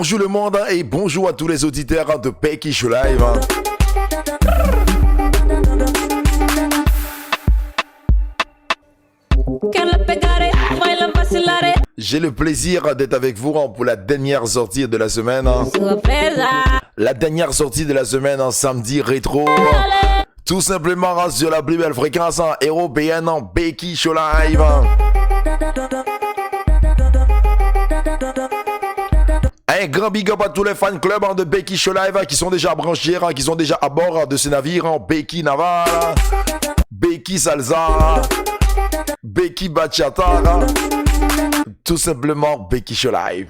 Bonjour le monde et bonjour à tous les auditeurs de Becky Show Live. J'ai le plaisir d'être avec vous pour la dernière sortie de la semaine. La dernière sortie de la semaine en samedi rétro. Tout simplement sur la plus belle fréquence européenne en Becky Show Live. Un grand big up à tous les fan clubs de Becky Show Live qui sont déjà branchés, qui sont déjà à bord de ce navire en Becky Naval, Becky Salsa, Becky Bachata, tout simplement Becky Show Live.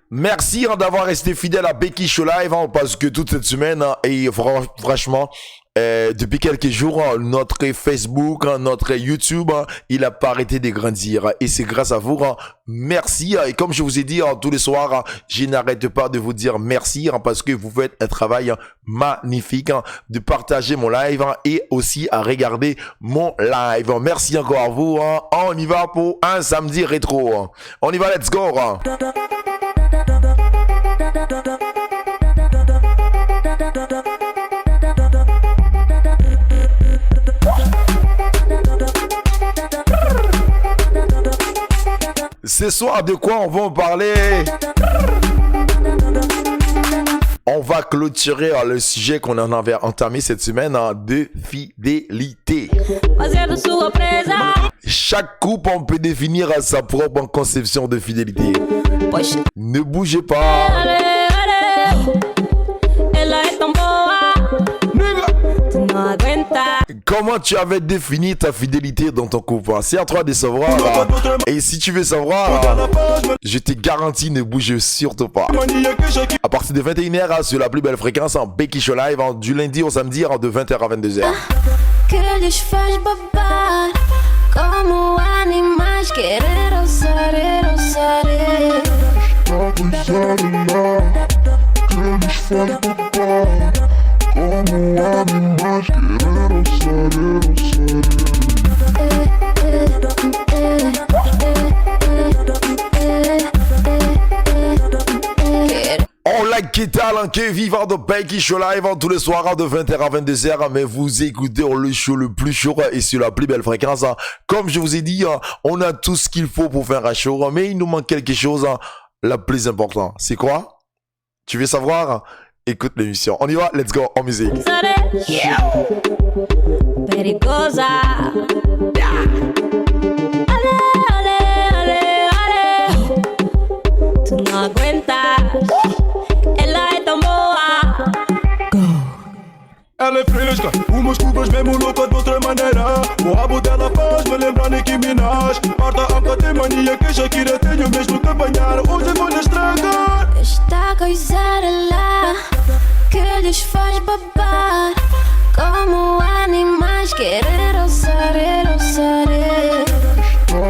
Merci d'avoir resté fidèle à Becky Show Live parce que toute cette semaine et franchement depuis quelques jours notre Facebook, notre YouTube il a pas arrêté de grandir et c'est grâce à vous. Merci et comme je vous ai dit tous les soirs je n'arrête pas de vous dire merci parce que vous faites un travail magnifique de partager mon live et aussi à regarder mon live. Merci encore à vous. On y va pour un samedi rétro. On y va, let's go. Ce soir, de quoi on va en parler? On va clôturer le sujet qu'on en avait entamé cette semaine de fidélité. Chaque couple, on peut définir sa propre conception de fidélité. Ne bougez pas. Comment tu avais défini ta fidélité dans ton couple? C'est à toi de savoir. Et si tu veux savoir, je te garantis, ne bouge surtout pas. À partir de 21h sur la plus belle fréquence en Becky Show Live, du lundi au samedi de 20h à 22h. Que lhes faz babar como animais querer ousar. On like Kétal, qui est vivant de Becky Show Live tous les soirs de 20h à 22h, mais vous écoutez le show le plus chaud et sur la plus belle fréquence. Comme je vous ai dit, on a tout ce qu'il faut pour faire un show, mais il nous manque quelque chose, la plus important. C'est quoi? Tu veux savoir? Écoute l'émission. On y va, let's go, en musique. Yeah. Perigosa. Tu não aguentas. Ela é tão boa. Ela é fresca, umas curvas mesmo louca de outra maneira. O rabo dela faz me lembrar Nicki Minaj. Marta Anka tem mania que Shakira tenho mesmo que apanhar. Hoje vou lhe estragar. Esta coisa lá que lhes faz babar como animais querer ousar. Esta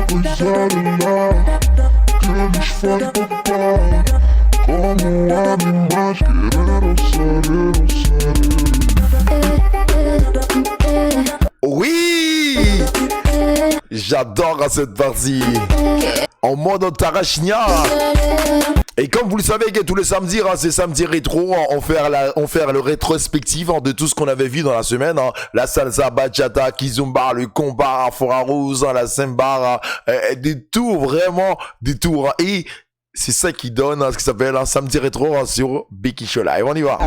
coisa lá que lhes faz babar como animais querer ousar. Oui, j'adore cette partie. En mode Tarachnia. Et comme vous le savez que tous les samedis, c'est samedi rétro, on fait le rétrospectif de tout ce qu'on avait vu dans la semaine. La salsa, bachata, kizumba, le combat, Fora Rose, la samba, du tout, vraiment du tout. Et c'est ça qui donne ce qui s'appelle un samedi rétro sur Becky Show Live. On y va.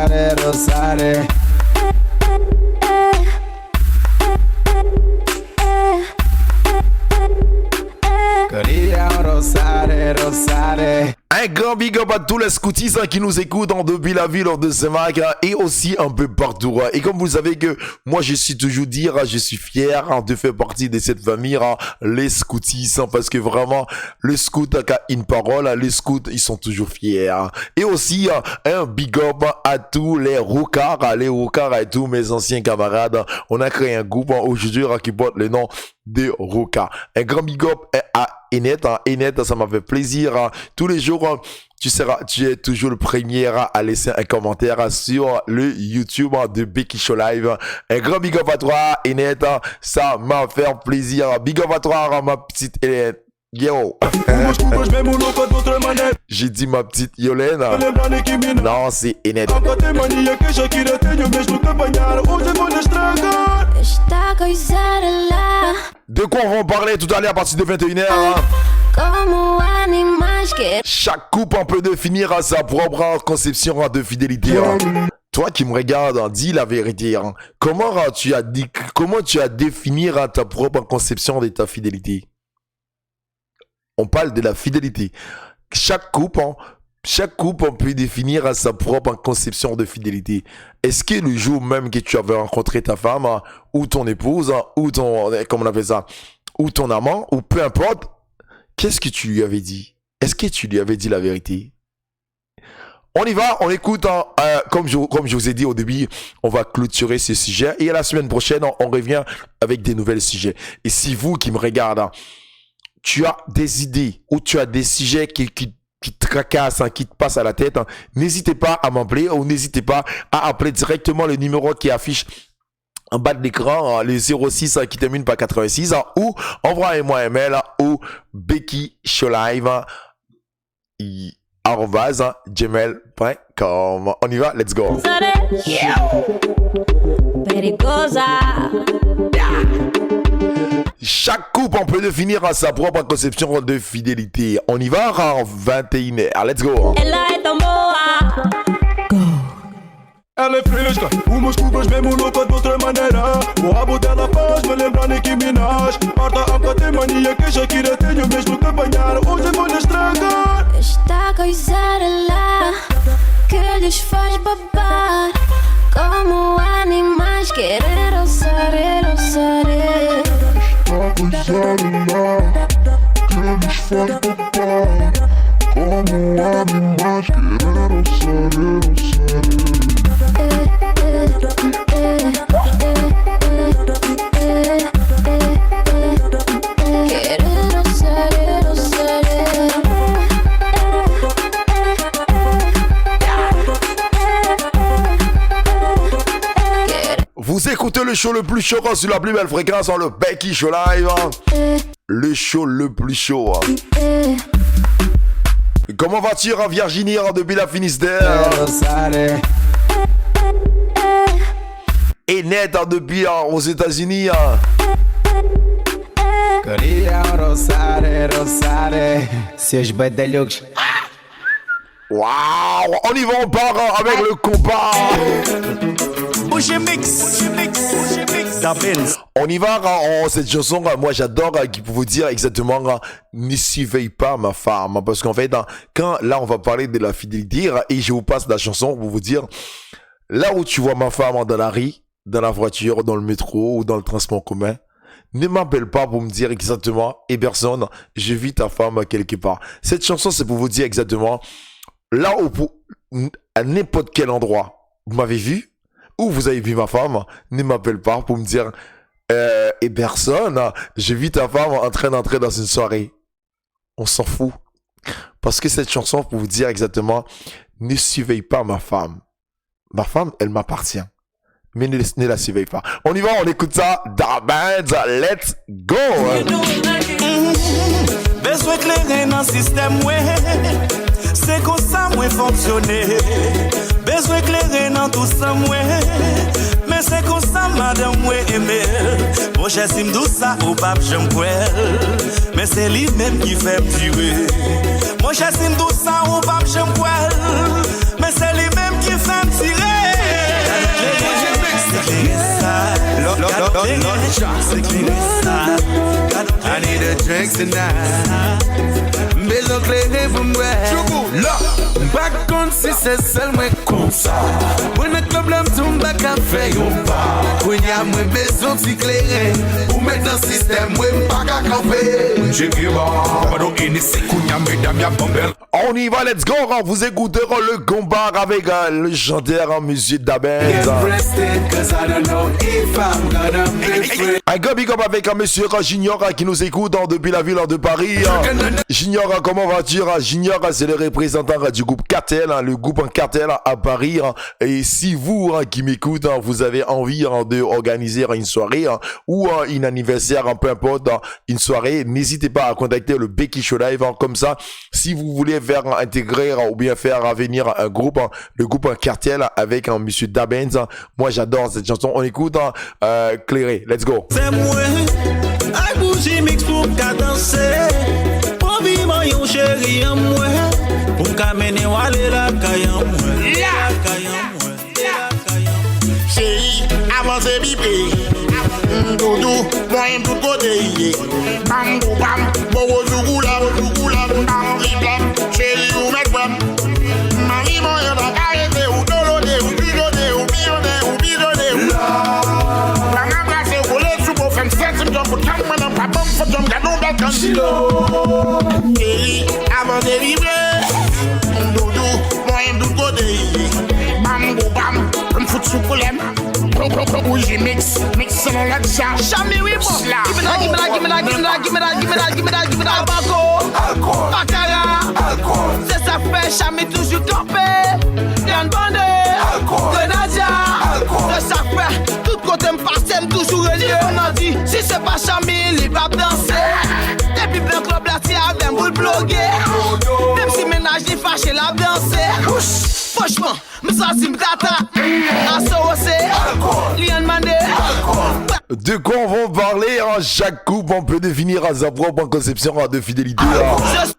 Un grand big up à tous les scoutis qui nous écoutent depuis la ville de Saint-Marc et aussi un peu partout. Et comme vous savez que moi je suis toujours dire, je suis fier de faire partie de cette famille, les scoutis, parce que vraiment le scout a une parole, les scouts ils sont toujours fiers. Et aussi un big up à tous les roucards et tous mes anciens camarades. On a créé un groupe aujourd'hui qui porte le nom de Roca. Un grand big up à Ennet. Ennet, ça m'a fait plaisir. Tous les jours, tu es toujours le premier à laisser un commentaire sur le YouTube de Becky Show Live. Un grand big up à toi, Ennet. Ça m'a fait plaisir. Big up à toi, ma petite Hélène. Yo. J'ai dit ma petite Yolène. Non, c'est Ennet. De quoi on va en parler tout à l'heure à partir de 21h. Chaque couple on peut définir sa propre conception de fidélité. Toi qui me regardes, dis la vérité. Comment tu as défini ta propre conception de ta fidélité? On parle de la fidélité. Chaque couple on peut définir sa propre conception de fidélité. Est-ce que le jour même que tu avais rencontré ta femme, ou ton épouse, ou ton, comment on appelle ça, ou ton amant, ou peu importe, qu'est-ce que tu lui avais dit? Est-ce que tu lui avais dit la vérité? On y va, on écoute, comme je vous ai dit au début, on va clôturer ce sujet. Et à la semaine prochaine, on revient avec des nouvelles sujets. Et si vous qui me regardez, tu as des idées ou tu as des sujets qui te tracassent, qui te passent à la tête, n'hésitez pas à m'appeler ou n'hésitez pas à appeler directement le numéro qui affiche en bas de l'écran, le 06 qui termine par 86, ou envoyez-moi un mail au BeckyShowLive@gmail.com. On y va, let's go. Chaque couple, on peut définir sa propre conception de fidélité. On y va en 21h. Let's go. Ela é fresca, umas cubas mesmo louca de outra maneira. O rabo dela faz me lembrar Nicki Minaj. Parta a tem mania que Shakira tenho mesmo que apanhar. Hoje vou lhe estragar. Esta coisa lá que lhes faz babar, como animais querer ousar. Esta coisa lá que lhes faz babar, como animais querer ousar. Vous écoutez le show le plus chaud sur la plus belle fréquence, le Becky Show Live. Le show le plus chaud. Comment vas-tu, Virginie, depuis la Finistère? Et net depuis aux États-Unis. Waouh, on y va, on part avec le combat. On y va, cette chanson, moi j'adore, qui peut vous dire exactement, ne surveille pas ma femme. Parce qu'en fait, quand là on va parler de la fidélité, et je vous passe la chanson pour vous dire, là où tu vois ma femme dans la rue, dans la voiture, dans le métro ou dans le transport commun, ne m'appelle pas pour me dire exactement, et personne, j'ai vu ta femme quelque part. Cette chanson, c'est pour vous dire exactement, là où, à n'importe quel endroit, vous m'avez vu, ou vous avez vu ma femme, ne m'appelle pas pour me dire, et personne, j'ai vu ta femme en train d'entrer dans une soirée. On s'en fout. Parce que cette chanson, pour vous dire exactement, ne surveille pas ma femme. Ma femme, elle m'appartient. Mais ne la surveille pas. On y va, on écoute ça. Da band, let's go. Besoin éclairer dans le système, ouais. C'est comme ça, moi, fonctionner. Besoin éclairer dans tout ça, ouais. Mais c'est comme ça, madame, ouais, aimer. Moi, j'estime tout ça, au pape, j'aime quoi. Mais c'est lui-même qui fait me tuer. Moi, j'estime tout ça, au pape, j'aime quoi. Mais c'est lui-même qui fait me tirer. I need a drink tonight. Besoin clair pour moi. Là, pas contre si c'est seulement comme ça. Pour le club là, tout va café ou pas. Pour y a moins besoin de s'éclairer. Pour mettre dans le système, moi pas qu'à camper. J'ai qui va, pas d'eau initié, qu'on y a mesdames y'a bombel. On On y va, let's go. Vous écoutez le combat avec le chanteur Monsieur Dabin. Un gars big up avec Monsieur Junior qui nous écoute depuis la ville de Paris. Junior, comment vas-tu? Junior, c'est le représentant du groupe Cartel, le groupe Cartel à Paris. Et si vous qui m'écoutez, vous avez envie de organiser une soirée ou un anniversaire, peu importe, une soirée, n'hésitez pas à contacter le Becky Show Live. Comme ça, si vous voulez faire intégrer ou bien faire venir un groupe, le groupe Cartel avec Monsieur Dabenz, moi j'adore cette chanson. On écoute Clairé, let's go. C'est moi, un bougie mix pour cadencer. Pour vivre yon chéri en moi. Pour qu'amener aller la caille en moi. Chéri, avancez bibé. Doudou, moi j'aime tout côté. Bam, bam, bobo zougoula, bam, riblam. Chéri, ou mec bam. Mami, moi y'en a arrêté, ou dolodé, ou bidonné, ou bidonné, ou bidonné. Bam, embrassé, ou collé, sous beau, femme, c'est une jambe, pour tant que m'en pas bon, faut jambe, gardons bel canchilo. Chéri, avancez bibé. Doudou, moi j'aime tout côté. Bam, bam, me fout sous colem. Bougie mix selon la charge. Chami oui bon. Give me that. Banco. Baccarat. C'est ça fait Chami toujours campé. Yann Bandé. Grenadier. C'est ça fait. Tout côté m'passe toujours relié. On a dit si c'est pas Chami, il va danser. Depuis le club là t'y a bien boule bloguer. Même si ménage il fâché la danser. Franchement, me ça si m'data. De quoi on va parler? Chaque couple, on peut définir à sa propre conception de fidélité.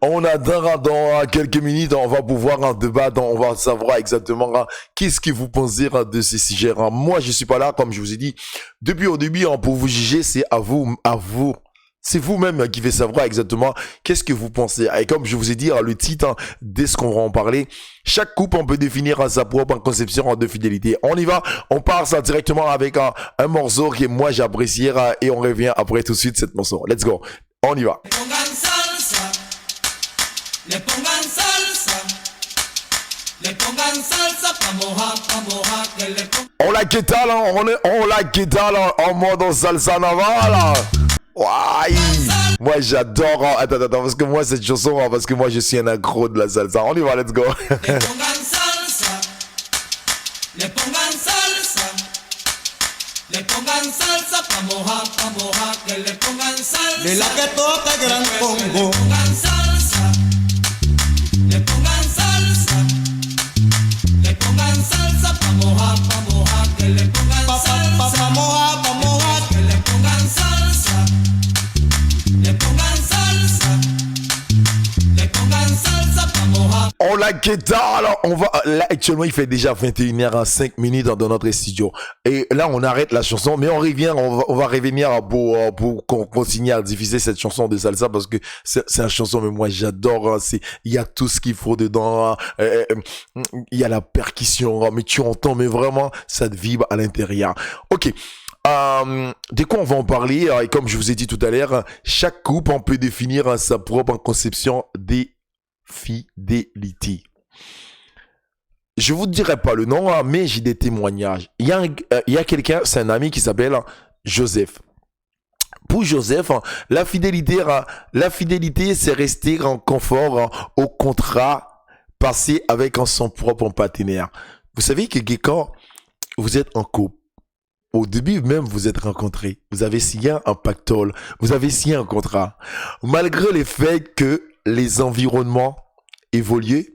On attend dans quelques minutes, on va pouvoir débattre, on va savoir exactement qu'est-ce que vous pensez de ces sujets. Moi, je suis pas là, comme je vous ai dit, depuis au début, pour vous juger, c'est à vous. C'est vous-même qui fait savoir exactement qu'est-ce que vous pensez. Et comme je vous ai dit, le titre, dès ce qu'on va en parler, chaque couple, on peut définir sa propre conception de fidélité. On y va, on part ça directement avec un morceau que moi j'apprécie et on revient après tout de suite cette morceau. Let's go, on y va. On la qu'étale, on la qu'étale en mode salsa naval. Ouais. Moi j'adore. Attends, parce que moi cette chanson, parce que moi je suis un accro de la salsa. On y va, let's go. De la que toca gran Congo. On la quitte. Alors, on va, là, actuellement, il fait déjà 21h05 dans notre studio. Et là, on arrête la chanson, mais on revient, on va revenir pour qu'on continue à diffuser cette chanson de salsa parce que c'est une chanson, mais moi, j'adore, il y a tout ce qu'il faut dedans, il y a la percussion, mais tu entends, mais vraiment, ça te vibre à l'intérieur. Ok. De quoi on va en parler? Et comme je vous ai dit tout à l'heure, chaque couple, on peut définir sa propre conception des fidélité. Je vous dirai pas le nom, mais j'ai des témoignages. Il y a quelqu'un, c'est un ami qui s'appelle Joseph. Pour Joseph, la fidélité, c'est rester en confort au contrat passé avec son propre partenaire. Vous savez que quand vous êtes en couple, au début même, vous êtes rencontrés, vous avez signé un pactole, vous avez signé un contrat. Malgré le fait que les environnements évoluent.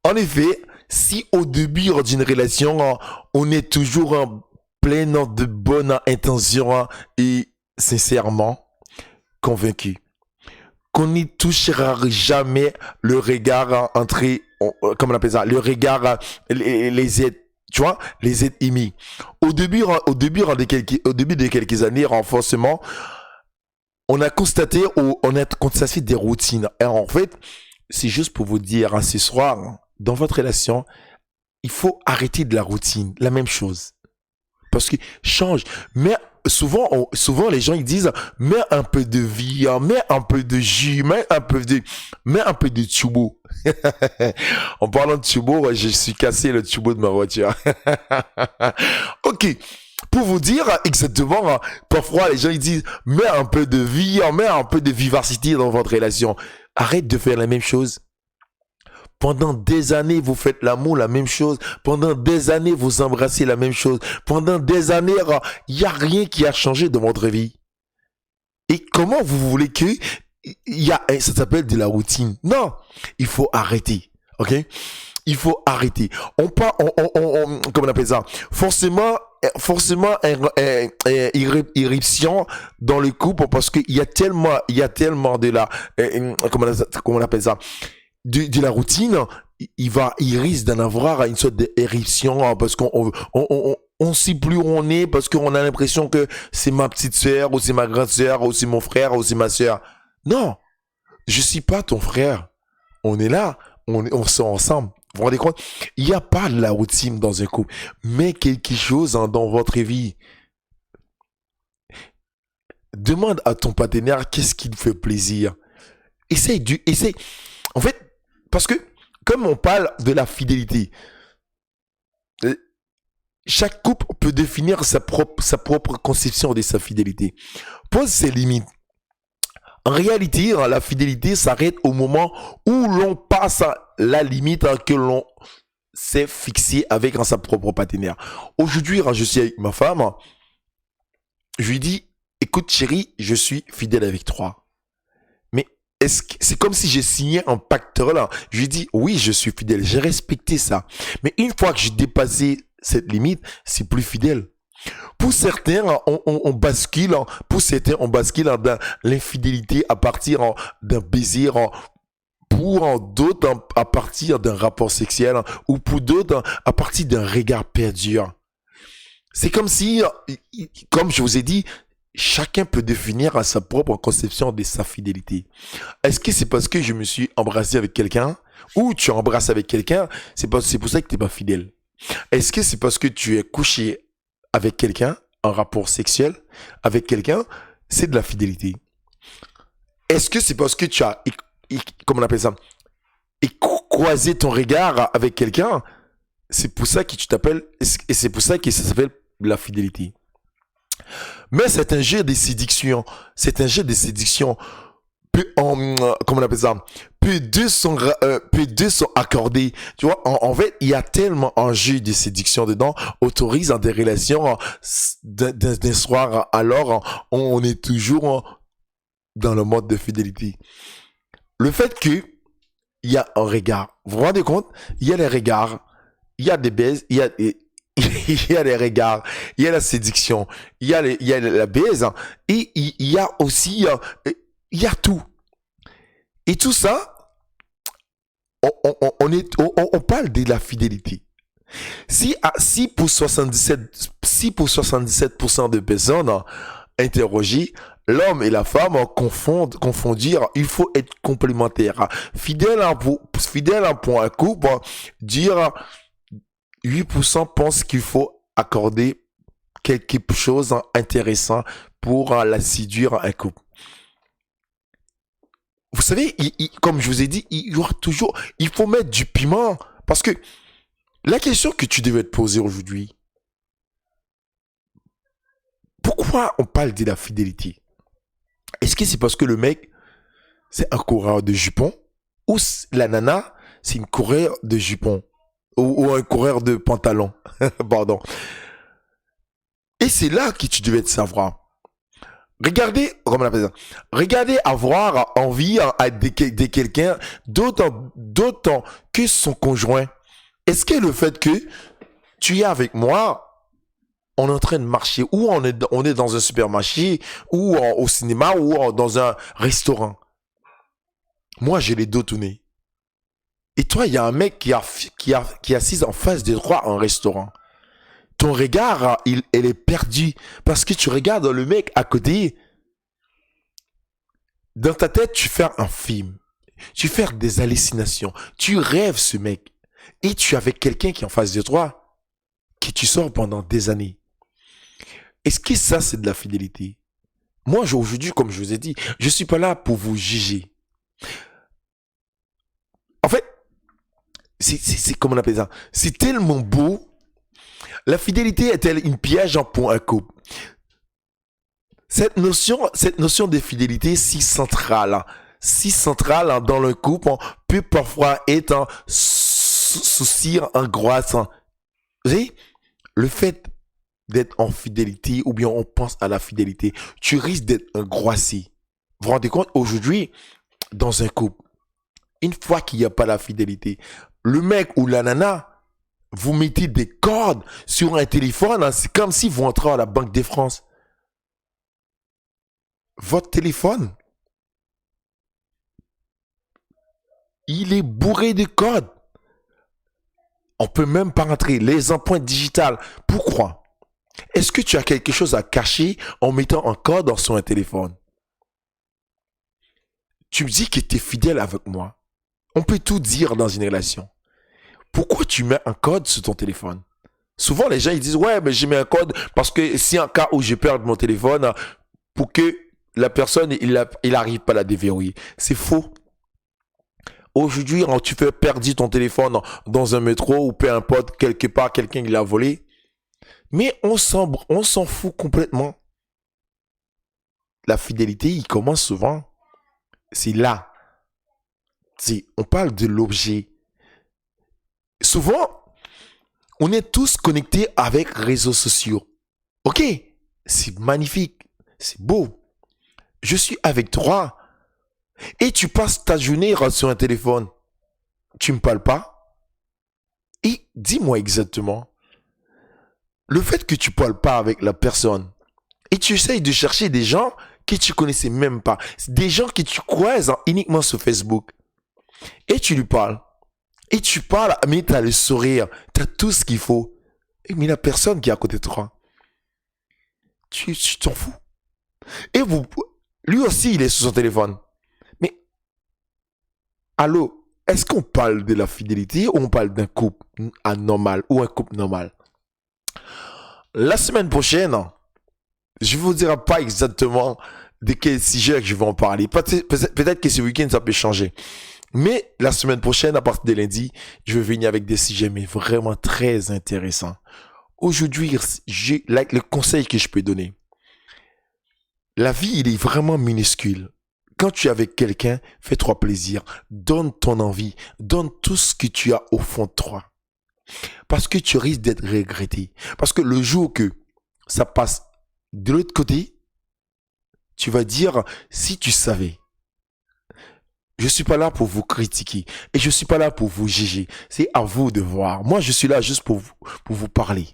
En effet, si au début d'une relation, on est toujours plein de bonnes intentions et sincèrement convaincu qu'on n'y touchera jamais le regard entre, comment on appelle ça, le regard, les aides. Tu vois, les aides émis. Au début de quelques années, renforcement, on a constaté des routines. Et en fait, c'est juste pour vous dire, ce soir, dans votre relation, il faut arrêter de la routine, la même chose. Parce que change. Mais souvent les gens ils disent mets un peu de vie, hein, mets un peu de jus, mets un peu de turbo. En parlant de turbo, je suis cassé le turbo de ma voiture. Ok. Pour vous dire exactement, hein, parfois les gens ils disent mets un peu de vie, mets un peu de vivacité dans votre relation. Arrête de faire la même chose. Pendant des années, vous faites l'amour, la même chose. Pendant des années, vous embrassez la même chose. Pendant des années, il n'y a rien qui a changé dans votre vie. Et comment vous voulez que ça s'appelle de la routine? Non, il faut arrêter. Ok? Il faut arrêter. Comment on appelle ça? Forcément, irruption dans le couple parce qu'il y a tellement de la, comment on appelle ça? De la routine, il risque d'en avoir une sorte d'éruption parce qu'on sait plus où on est parce qu'on a l'impression que c'est ma petite sœur ou c'est ma grande sœur ou c'est mon frère ou c'est ma sœur. Non, je suis pas ton frère. On est là, on sort ensemble. Vous vous rendez compte? Il n'y a pas de la routine dans un couple, mais quelque chose dans votre vie. Demande à ton partenaire qu'est-ce qui te fait plaisir. Essaye. En fait, parce que comme on parle de la fidélité, chaque couple peut définir sa propre conception de sa fidélité. Pose ses limites. En réalité, la fidélité s'arrête au moment où l'on passe la limite que l'on s'est fixé avec sa propre partenaire. Aujourd'hui, quand je suis avec ma femme, je lui dis, écoute chérie, je suis fidèle avec toi. Mais c'est comme si j'ai signé un pacte là. Je lui dis, oui, je suis fidèle, j'ai respecté ça. Mais une fois que j'ai dépassé cette limite, c'est plus fidèle. Pour certains, on bascule dans l'infidélité à partir d'un baiser, pour d'autres à partir d'un rapport sexuel, ou pour d'autres à partir d'un regard perdu. C'est comme si, comme je vous ai dit, chacun peut définir sa propre conception de sa fidélité. Est-ce que c'est parce que je me suis embrassé avec quelqu'un, ou tu embrasses avec quelqu'un, c'est pour ça que tu n'es pas fidèle? Est-ce que c'est parce que tu es couché avec quelqu'un, un rapport sexuel avec quelqu'un, c'est de la fidélité? Est-ce que c'est parce que tu as, comment on appelle ça, croisé ton regard avec quelqu'un, c'est pour ça que tu t'appelles, et c'est pour ça que ça s'appelle la fidélité? Mais c'est un jeu de séduction. Comment on appelle ça? Peu deux sont accordés. Tu vois, en fait, il y a tellement un jeu de séduction dedans, autorise des relations d'un soir. Alors, on est toujours dans le mode de fidélité. Le fait que il y a un regard. Vous vous rendez compte? Il y a les regards, il y a des baises, il y a les regards, il y a la séduction, il y a la baise, et il y a aussi, il y a tout. Et tout ça, on parle de la fidélité. Si pour 77% de personnes interrogées, l'homme et la femme confondent, il faut être complémentaire. Fidèle pour un couple, dire 8% pensent qu'il faut accorder quelque chose d'intéressant pour la séduire un couple. Vous savez, comme je vous ai dit, il faut mettre du piment. Parce que la question que tu devais te poser aujourd'hui, pourquoi on parle de la fidélité? Est-ce que c'est parce que le mec, c'est un coureur de jupons? Ou la nana, c'est une coureur de jupons? Ou un coureur de pantalon? Pardon. Et c'est là que tu devais te savoir. Regardez avoir envie de quelqu'un d'autant que son conjoint. Est-ce que le fait que tu es avec moi, on est en train de marcher, ou on est dans un supermarché, ou au cinéma, ou dans un restaurant. Moi, j'ai les dos tournés. Et toi, il y a un mec qui est assis en face de toi en restaurant. Ton regard, elle est perdu parce que tu regardes le mec à côté. Dans ta tête, tu fais un film. Tu fais des hallucinations. Tu rêves ce mec. Et tu es avec quelqu'un qui est en face de toi, que tu sors pendant des années. Est-ce que ça, c'est de la fidélité? Moi, aujourd'hui, comme je vous ai dit, je suis pas là pour vous juger. En fait, c'est comment on appelle ça? C'est tellement beau. La fidélité est-elle une piège pour un couple? Cette notion de fidélité si centrale dans le couple peut parfois être un souci angoissant. Vous savez, le fait d'être en fidélité ou bien on pense à la fidélité, tu risques d'être angoissé. Vous vous rendez compte, aujourd'hui, dans un couple, une fois qu'il n'y a pas la fidélité, le mec ou la nana, vous mettez des codes sur un téléphone, c'est comme si vous entrez à la Banque de France. Votre téléphone, il est bourré de codes. On peut même pas rentrer les empreintes digitales. Pourquoi? Est-ce que tu as quelque chose à cacher en mettant un code sur un téléphone? Tu me dis que tu es fidèle avec moi. On peut tout dire dans une relation. Pourquoi tu mets un code sur ton téléphone? Souvent, les gens ils disent, ouais, mais j'ai mis un code parce que si en cas où je perds mon téléphone, pour que la personne, il arrive pas à la déverrouiller. C'est faux. Aujourd'hui, quand tu fais perdre ton téléphone dans un métro ou peu importe, quelque part, quelqu'un qui l'a volé. Mais on s'en fout complètement. La fidélité, il commence souvent. C'est là. On parle de l'objet. Souvent, on est tous connectés avec réseaux sociaux. Ok, c'est magnifique, c'est beau. Je suis avec toi. Et tu passes ta journée sur un téléphone. Tu me parles pas? Et dis-moi exactement. Le fait que tu parles pas avec la personne et tu essayes de chercher des gens que tu connaissais même pas, des gens que tu croises uniquement sur Facebook et tu lui parles. Et tu parles, mais tu as le sourire, tu as tout ce qu'il faut. Mais la personne qui est à côté de toi, tu t'en fous. Et lui aussi, il est sur son téléphone. Mais, allô, est-ce qu'on parle de la fidélité ou on parle d'un couple anormal ou un couple normal? La semaine prochaine, je ne vous dirai pas exactement de quel sujet que je vais en parler. Peut-être que ce week-end, ça peut changer. Mais la semaine prochaine, à partir de lundi, je vais venir avec des sujets mais vraiment très intéressants. Aujourd'hui, le conseil que je peux donner. La vie, il est vraiment minuscule. Quand tu es avec quelqu'un, fais-toi plaisir. Donne ton envie. Donne tout ce que tu as au fond de toi. Parce que tu risques d'être regretté. Parce que le jour que ça passe de l'autre côté, tu vas dire, si tu savais. Je ne suis pas là pour vous critiquer et je ne suis pas là pour vous juger. C'est à vous de voir. Moi, je suis là juste pour vous parler.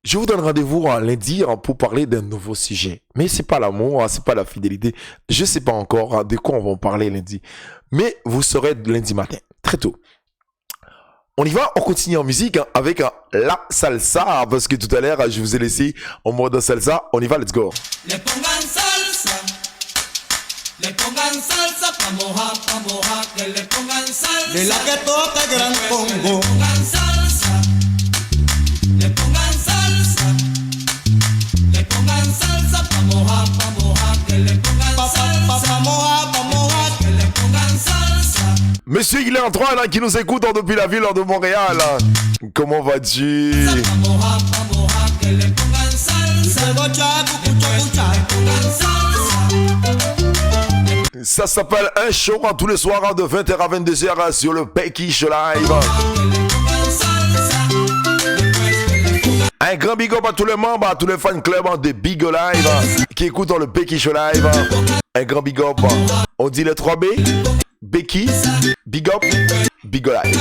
Je vous donne rendez-vous lundi pour parler d'un nouveau sujet. Mais ce n'est pas l'amour, ce n'est pas la fidélité. Je ne sais pas encore de quoi on va en parler lundi. Mais vous saurez lundi matin, très tôt. On y va, on continue en musique avec la salsa. Parce que tout à l'heure, je vous ai laissé en mode salsa. On y va, let's go. Le pongan salsa. Le pongan salsa pa moja, que le pongan salsa. De la que toca gran pongo. Le pongan salsa. Le pongan salsa. Le pongan salsa pa moja, que le pongan salsa. Pa moja, que le pongan salsa. Monsieur il est en 3 là, qui nous écoute depuis la ville de Montréal. Comment vas-tu? Pa moja, que le pongan salsa. Ça s'appelle un show tous les soirs de 20h à 22h sur le Becky Show Live. Un grand big up à tous les membres, à tous les fan clubs de Big Live qui écoutent dans le Becky Show Live. Un grand big up. On dit les 3 B. Becky, Big Up, Big Live.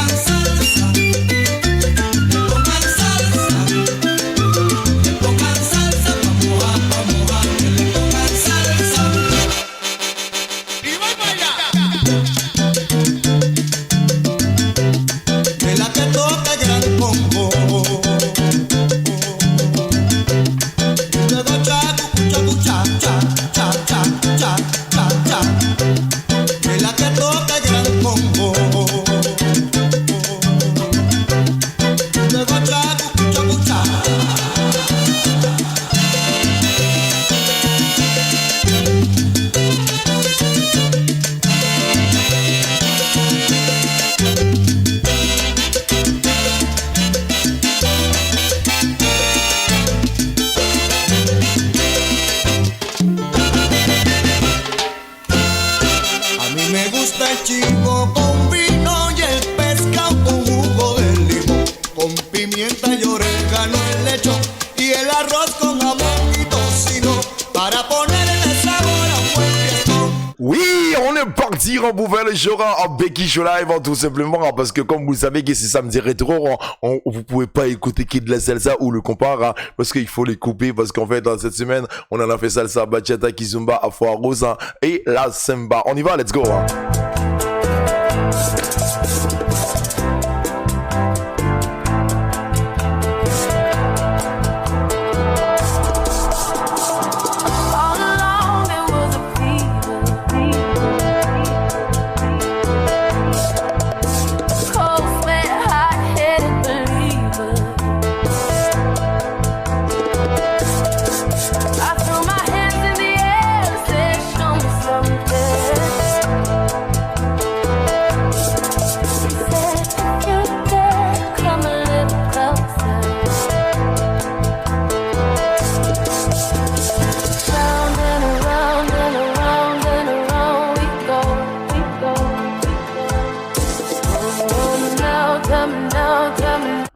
chivo con vino y el pescado con jugo de limón, con pimienta y orégano el lechón y el arroz con jamón y tocino para ponerle sabor a un buen fiestón. Oui, on est parti pour faire le show en Becky Show Live, tout simplement, parce que comme vous le savez que c'est samedi rétro, vous pouvez pas écouter qui de la salsa ou le compare, parce qu'il faut les couper, parce qu'en fait, dans cette semaine, on en a fait salsa, bachata, kizumba, afro-arroz, et la samba. On y va, let's go.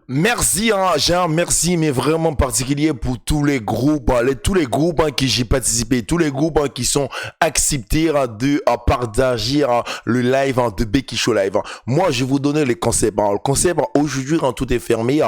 Merci, j'ai un merci, mais vraiment particulier pour tous les groupes, qui j'ai participé, tous les groupes qui sont acceptés de partager le live de Becky Show Live. Moi, je vais vous donner les concepts. Le concept, aujourd'hui, tout est fermé.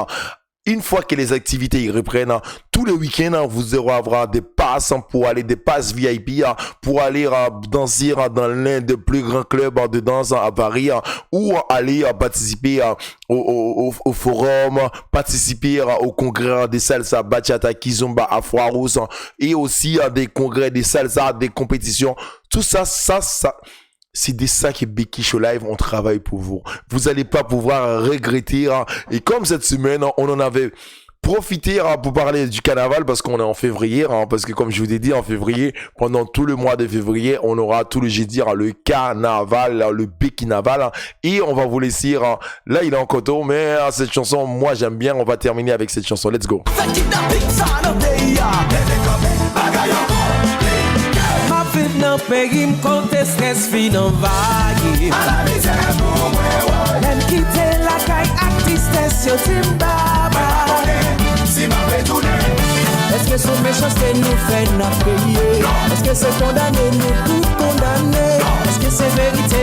Une fois que les activités ils reprennent, tous les week-ends, vous aurez avoir des passes pour aller, des passes VIP pour aller danser dans l'un des plus grands clubs de danse à Paris ou aller participer au forum, participer au congrès des salsa, bachata, kizomba, afro-arroz et aussi des congrès des salsa, des compétitions. Tout ça. C'est de ça que Becky Show Live, on travaille pour vous. Vous allez pas pouvoir regretter. Et comme cette semaine, on en avait profité pour parler du carnaval parce qu'on est en février. Parce que comme je vous ai dit, en février, pendant tout le mois de février, on aura tout le jeudi le carnaval, le Becky Naval. Et on va vous laisser. Là, il est en coteau, mais cette chanson, moi, j'aime bien. On va terminer avec cette chanson. Let's go. Não pegue me contestes fi não vai. Nem quitte la caille artistes yo timbaba. Est-ce que son méchanceté nous fait n'a payer? Est-ce que c'est condamné nous tout condamné? Est-ce que c'est vérité?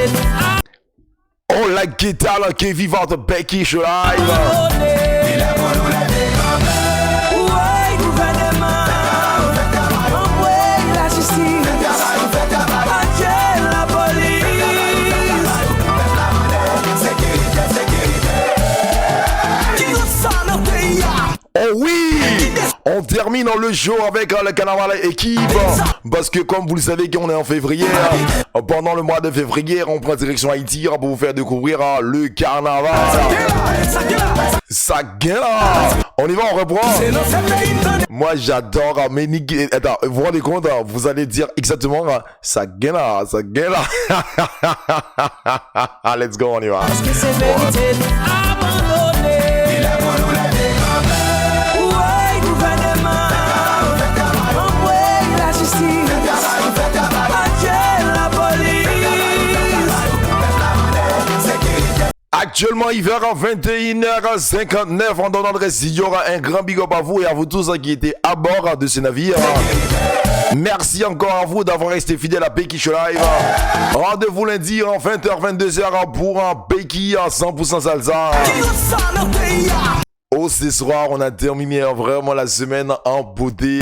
Oh la guitare qui est vivante Becky Show Live. Oh oui, on termine le show avec le carnaval équipe parce que comme vous le savez qu'on est en février, pendant le mois de février on prend direction Haïti pour vous faire découvrir le carnaval. Ça gueule. On y va, on reprend. Moi j'adore, mais attends, vous vous rendez compte, vous allez dire exactement ça gueule, ça gueule. Let's go, on y va. Actuellement, hiver à 21h59, en donnant le récit, il y aura un grand big up à vous et à vous tous qui étaient à bord de ce navire. Merci encore à vous d'avoir resté fidèle à Becky Show Live. Rendez-vous lundi en 20h, 22h pour un Becky à 100% salsa. Oh, ce soir, on a terminé vraiment la semaine en beauté.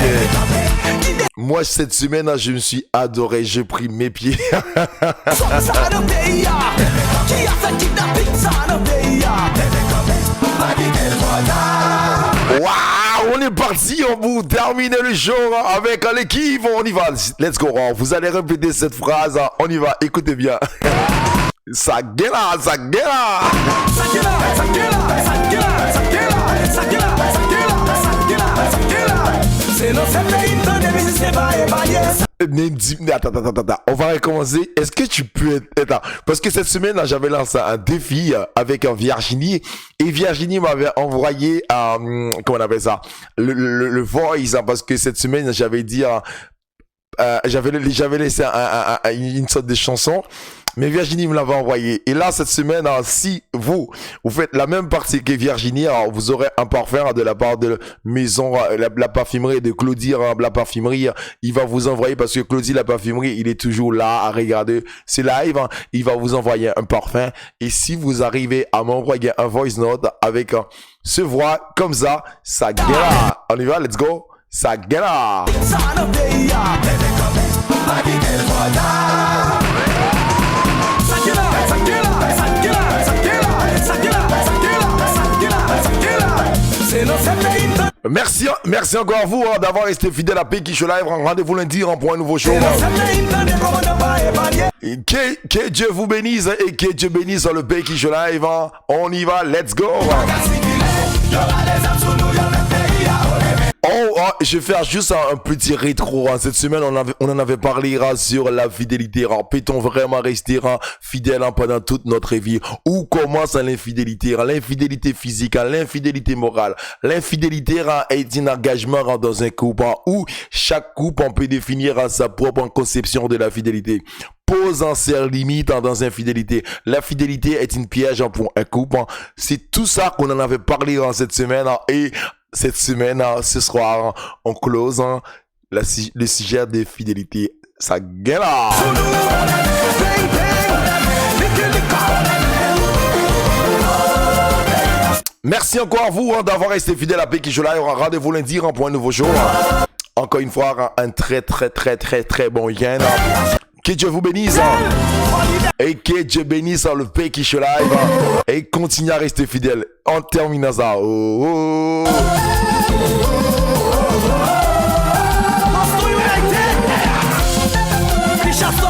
Moi, cette semaine, je me suis adoré. J'ai pris mes pieds. Waouh, on est parti. On vous termine le show avec l'équipe. On y va. Let's go. Vous allez répéter cette phrase. On y va. Écoutez bien. Ça gueule, ça gueule. Attends, on va recommencer. Est-ce que tu peux être... Parce que cette semaine, j'avais lancé un défi avec Virginie. Et Virginie m'avait envoyé, comment on appelle ça, le voice, parce que cette semaine, j'avais dit... j'avais laissé une sorte de chanson Mais Virginie me l'avait envoyé. Et là, cette semaine, si vous faites la même partie que Virginie, alors vous aurez un parfum de la part de Maison, la parfumerie de Claudie, la parfumerie. Il va vous envoyer, parce que Claudie, la parfumerie, il est toujours là à regarder ce live. Il va vous envoyer un parfum. Et si vous arrivez à m'envoyer un voice note avec ce voix comme ça gueule. On y va, let's go. Ça gueule. Merci encore à vous d'avoir resté fidèle à Pecky Show Live. Rendez-vous lundi pour un nouveau show. Que Dieu vous bénisse et que Dieu bénisse le Pecky Show Live. On y va, let's go. Je vais faire juste un petit rétro. Cette semaine, on en avait parlé sur la fidélité. Peut-on vraiment rester fidèle pendant toute notre vie? Où commence l'infidélité? L'infidélité physique, l'infidélité morale. L'infidélité est un engagement dans un couple où chaque couple peut définir sa propre conception de la fidélité. Posant ses limites dans infidélité. La fidélité est une piège pour un couple. C'est tout ça qu'on en avait parlé cette semaine. Et cette semaine, ce soir, on close le sujet des fidélités. Ça gueule. Merci encore à vous d'avoir resté fidèle à Pecky Show Live. Rendez-vous lundi pour un nouveau show. Encore une fois, un très bon week-end. Que Dieu vous bénisse. Et que Dieu bénisse le Pecky Show Live. Et continue à rester fidèle. On termine ça. Richardson,